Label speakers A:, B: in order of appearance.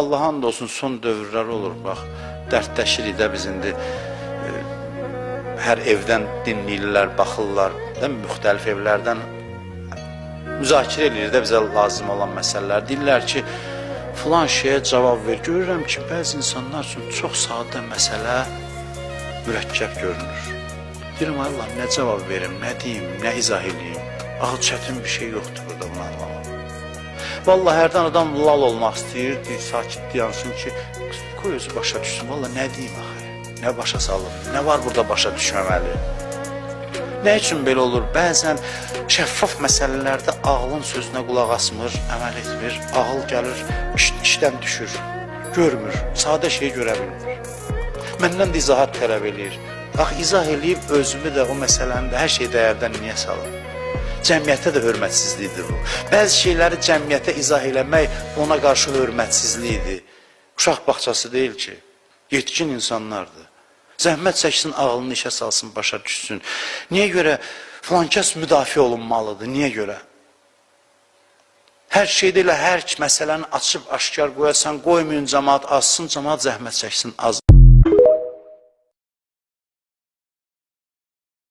A: Allah and olsun son dövrlər olur, bax, dərdləşirik də biz indi. Hər evdən dinləyirlər, baxırlar, müxtəlif evlərdən müzakirə edir də bizə lazım olan məsələlər. Deyirlər ki, filan şeyə cavab ver. Görürəm ki, bəzi insanlar üçün çox sadə məsələ mürəkkəb görünür. Deyirəm, Allah, nə cavab verim, nə deyim, nə izah edeyim? Axı, çətin bir şey yoxdur burada bunu anlamaq. Vallahi, hərdən adam lal olmaq istəyir, deyir, sakit deyansın ki, qoy özü başa düşsün. Vallahi, nə deyim axı? Nə başa salım? Nə var burada başa düşməməli? Nə üçün belə olur? Bəzən şəffaf məsələlərdə ağlın sözünə qulaq asmır, əməl etmir, ağıl gəlir, işdən düşür, görmür, sadə şeyi görə bilmir. Məndən də izahat tələb eləyir. Bax, izah eləyib özümü də o məsələndə hər şey dəyərdən niyə salır? Cəmiyyətə də hörmətsizlikdir bu. Bəzi şeyləri cəmiyyətə izah eləmək ona qarşı hörmətsizlikdir. Uşaq bağçası deyil ki, yetkin insanlardır. Zəhmət çəksin, ağlını işə salsın, başa düşsün. Niyə görə filankəs müdafiə olunmalıdır? Niyə görə? Hər şeydə elə hər məsələni açıb aşkar qoyasan, qoymayın cəmaat azsın, cəmaat zəhmət çəksin az.